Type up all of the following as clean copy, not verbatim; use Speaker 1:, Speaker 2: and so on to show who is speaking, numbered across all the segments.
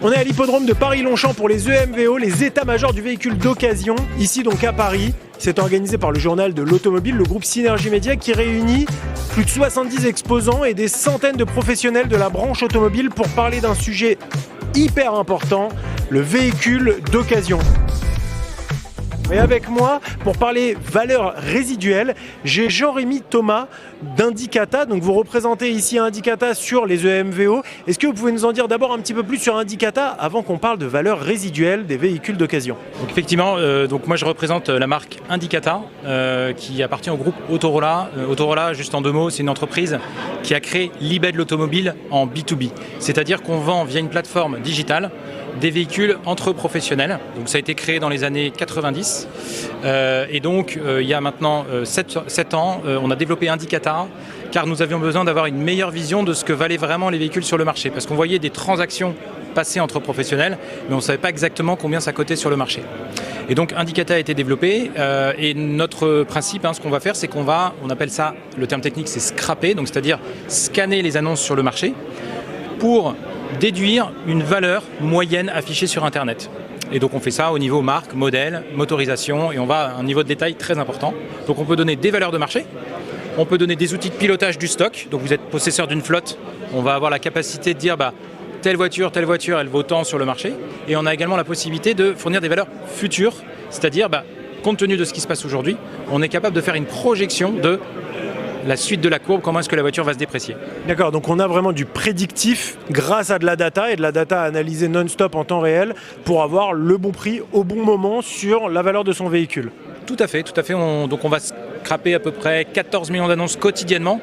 Speaker 1: On est à l'hippodrome de Paris-Longchamp pour les EMVO, les états-majors du véhicule d'occasion, ici donc à Paris. C'est organisé par le journal de l'automobile, le groupe Synergie Média, qui réunit plus de 70 exposants et des centaines de professionnels de la branche automobile pour parler d'un sujet hyper important, le véhicule d'occasion. Et avec moi, pour parler valeurs résiduelles, j'ai Jean-Rémy Thomas d'Indicata. Donc vous représentez ici Indicata sur les EMVO. Est-ce que vous pouvez nous en dire d'abord un petit peu plus sur Indicata avant qu'on parle de valeurs résiduelles des véhicules d'occasion?
Speaker 2: Donc effectivement, donc moi je représente la marque Indicata qui appartient au groupe Autorola. Autorola, juste en deux mots, c'est une entreprise qui a créé l'eBay de l'automobile en B2B. C'est-à-dire qu'on vend via une plateforme digitale des véhicules entre professionnels. Donc ça a été créé dans les années 90 et donc il y a maintenant 7 ans, on a développé Indicata car nous avions besoin d'avoir une meilleure vision de ce que valaient vraiment les véhicules sur le marché, parce qu'on voyait des transactions passer entre professionnels mais on ne savait pas exactement combien ça cotait sur le marché. Et donc Indicata a été développé et notre principe, ce qu'on va faire, c'est on appelle ça, le terme technique c'est scraper, donc c'est-à-dire scanner les annonces sur le marché pour déduire une valeur moyenne affichée sur Internet. Et donc on fait ça au niveau marque, modèle, motorisation, et on va à un niveau de détail très important. Donc on peut donner des valeurs de marché, on peut donner des outils de pilotage du stock. Donc vous êtes possesseur d'une flotte, on va avoir la capacité de dire telle voiture, elle vaut tant sur le marché. Et on a également la possibilité de fournir des valeurs futures, c'est-à-dire compte tenu de ce qui se passe aujourd'hui, on est capable de faire une projection de la suite de la courbe, comment est-ce que la voiture va se déprécier.
Speaker 1: D'accord, donc on a vraiment du prédictif grâce à de la data et de la data analysée non-stop en temps réel pour avoir le bon prix au bon moment sur la valeur de son véhicule.
Speaker 2: Tout à fait. Donc on va scraper à peu près 14 millions d'annonces quotidiennement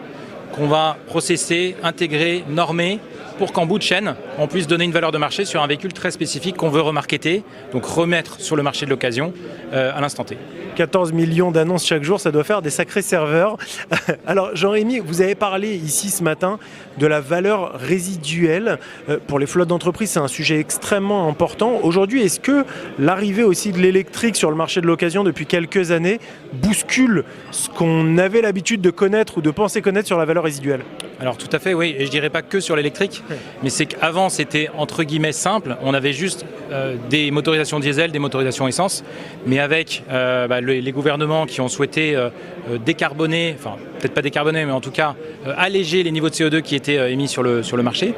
Speaker 2: qu'on va processer, intégrer, normer pour qu'en bout de chaîne, on puisse donner une valeur de marché sur un véhicule très spécifique qu'on veut remarketer, donc remettre sur le marché de l'occasion à l'instant T.
Speaker 1: 14 millions d'annonces chaque jour, ça doit faire des sacrés serveurs. Alors Jean-Rémy, vous avez parlé ici ce matin de la valeur résiduelle. Pour les flottes d'entreprise, c'est un sujet extrêmement important. Aujourd'hui, est-ce que l'arrivée aussi de l'électrique sur le marché de l'occasion depuis quelques années bouscule ce qu'on avait l'habitude de connaître ou de penser connaître sur la valeur résiduelle?
Speaker 2: Alors tout à fait, oui, et je dirais pas que sur l'électrique, mais c'est qu'avant c'était entre guillemets simple, on avait juste des motorisations diesel, des motorisations essence, mais avec les gouvernements qui ont souhaité décarboner, enfin peut-être pas décarboner, mais en tout cas alléger les niveaux de CO2 qui étaient émis sur le marché,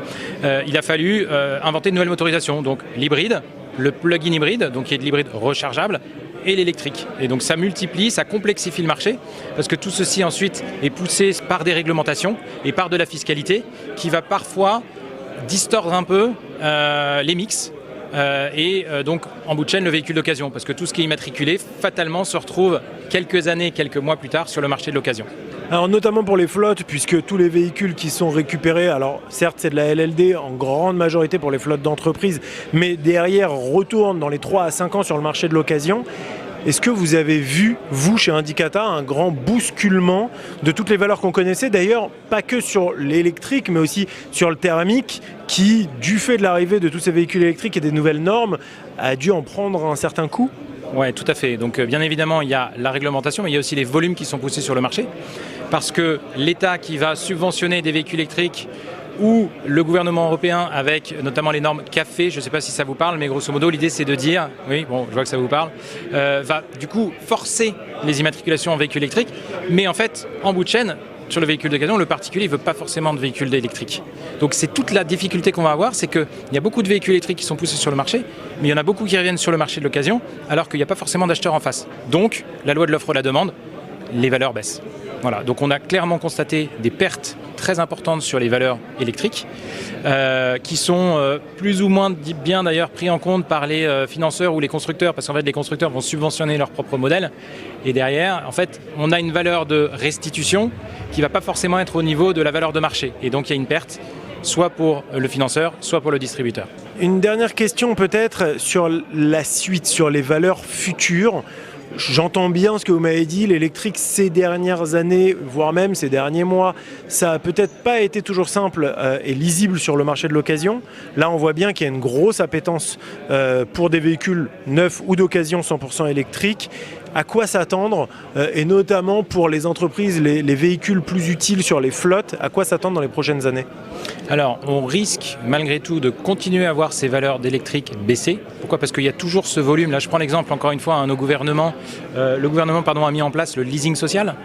Speaker 2: il a fallu inventer de nouvelles motorisations, donc l'hybride, le plug-in hybride, donc qui est de l'hybride rechargeable, et l'électrique. Et donc ça multiplie, ça complexifie le marché, parce que tout ceci ensuite est poussé par des réglementations et par de la fiscalité qui va parfois distordre un peu les mix et donc en bout de chaîne le véhicule d'occasion, parce que tout ce qui est immatriculé fatalement se retrouve quelques années, quelques mois plus tard sur le marché de l'occasion.
Speaker 1: Alors notamment pour les flottes, puisque tous les véhicules qui sont récupérés, alors certes c'est de la LLD en grande majorité pour les flottes d'entreprise, mais derrière retournent dans les 3 à 5 ans sur le marché de l'occasion. Est-ce que vous avez vu, vous, chez Indicata, un grand bousculement de toutes les valeurs qu'on connaissait? D'ailleurs, pas que sur l'électrique, mais aussi sur le thermique, qui, du fait de l'arrivée de tous ces véhicules électriques et des nouvelles normes, a dû en prendre un certain coup?
Speaker 2: Oui, tout à fait. Donc bien évidemment, il y a la réglementation, mais il y a aussi les volumes qui sont poussés sur le marché. Parce que l'État qui va subventionner des véhicules électriques ou le gouvernement européen avec notamment les normes CAFE, je ne sais pas si ça vous parle, mais grosso modo l'idée c'est de dire, oui bon je vois que ça vous parle, va du coup forcer les immatriculations en véhicules électriques, mais en fait en bout de chaîne, sur le véhicule d'occasion, le particulier ne veut pas forcément de véhicule électrique. Donc c'est toute la difficulté qu'on va avoir, c'est qu'il y a beaucoup de véhicules électriques qui sont poussés sur le marché, mais il y en a beaucoup qui reviennent sur le marché de l'occasion, alors qu'il n'y a pas forcément d'acheteurs en face. Donc la loi de l'offre et de la demande, les valeurs baissent. Voilà, donc on a clairement constaté des pertes très importantes sur les valeurs électriques qui sont plus ou moins bien d'ailleurs pris en compte par les financeurs ou les constructeurs, parce qu'en fait les constructeurs vont subventionner leurs propres modèles et derrière en fait on a une valeur de restitution qui ne va pas forcément être au niveau de la valeur de marché et donc il y a une perte soit pour le financeur, soit pour le distributeur.
Speaker 1: Une dernière question peut-être sur la suite, sur les valeurs futures. J'entends bien ce que vous m'avez dit, l'électrique ces dernières années, voire même ces derniers mois, ça n'a peut-être pas été toujours simple et lisible sur le marché de l'occasion. Là, on voit bien qu'il y a une grosse appétence pour des véhicules neufs ou d'occasion 100% électriques. à quoi s'attendre, et notamment pour les entreprises, les véhicules plus utiles sur les flottes, à quoi s'attendre dans les prochaines années?
Speaker 2: Alors, on risque malgré tout de continuer à voir ces valeurs d'électrique baisser. Pourquoi? Parce qu'il y a toujours ce volume. Là, je prends l'exemple encore une fois, le gouvernement a mis en place le leasing social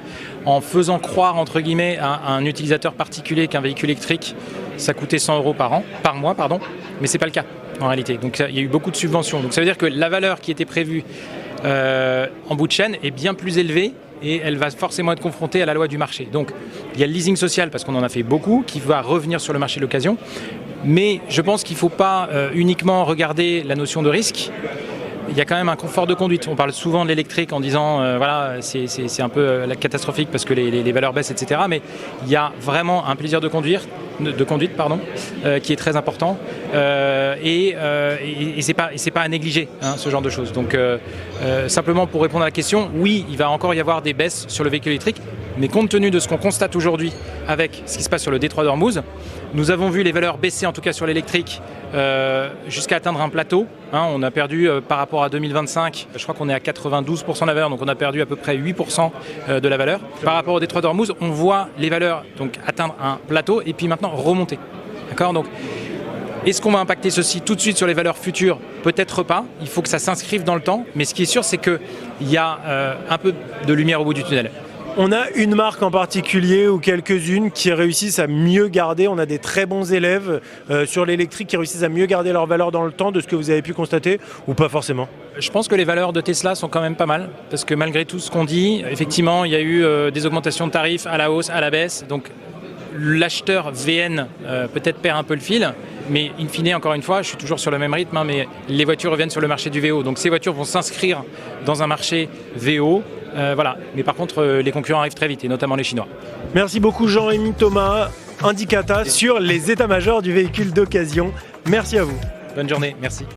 Speaker 2: en faisant croire entre guillemets à un utilisateur particulier qu'un véhicule électrique, ça coûtait 100 € par mois, mais c'est pas le cas en réalité. Donc, il y a eu beaucoup de subventions. Donc, ça veut dire que la valeur qui était prévue en bout de chaîne est bien plus élevée. Et elle va forcément être confrontée à la loi du marché. Donc, il y a le leasing social, parce qu'on en a fait beaucoup, qui va revenir sur le marché de l'occasion. Mais je pense qu'il ne faut pas uniquement regarder la notion de risque. Il y a quand même un confort de conduite. On parle souvent de l'électrique en disant voilà, c'est un peu catastrophique parce que les valeurs baissent, etc. Mais il y a vraiment un plaisir de conduite, qui est très important. Et c'est pas à négliger, ce genre de choses. Donc simplement pour répondre à la question, oui, il va encore y avoir des baisses sur le véhicule électrique, mais compte tenu de ce qu'on constate aujourd'hui avec ce qui se passe sur le détroit d'Ormuz, nous avons vu les valeurs baisser, en tout cas sur l'électrique, jusqu'à atteindre un plateau. On a perdu par rapport à 2025, je crois qu'on est à 92% de la valeur, donc on a perdu à peu près 8% de la valeur. Par rapport au détroit d'Ormuz, on voit les valeurs donc atteindre un plateau et puis maintenant remonter. D'accord ? Donc, est-ce qu'on va impacter ceci tout de suite sur les valeurs futures? Peut-être pas. Il faut que ça s'inscrive dans le temps. Mais ce qui est sûr, c'est qu'il y a un peu de lumière au bout du tunnel.
Speaker 1: On a une marque en particulier ou quelques-unes qui réussissent à mieux garder. On a des très bons élèves sur l'électrique qui réussissent à mieux garder leur valeur dans le temps, de ce que vous avez pu constater, ou pas forcément?
Speaker 2: Je pense que les valeurs de Tesla sont quand même pas mal. Parce que malgré tout ce qu'on dit, effectivement, il y a eu des augmentations de tarifs à la hausse, à la baisse. Donc l'acheteur VN peut-être perd un peu le fil. Mais in fine, encore une fois, je suis toujours sur le même rythme, mais les voitures reviennent sur le marché du VO. Donc ces voitures vont s'inscrire dans un marché VO. Voilà. Mais par contre, les concurrents arrivent très vite, et notamment les Chinois.
Speaker 1: Merci beaucoup Jean-Rémy Thomas, Indicata, sur les états-majors du véhicule d'occasion. Merci à vous.
Speaker 2: Bonne journée, merci.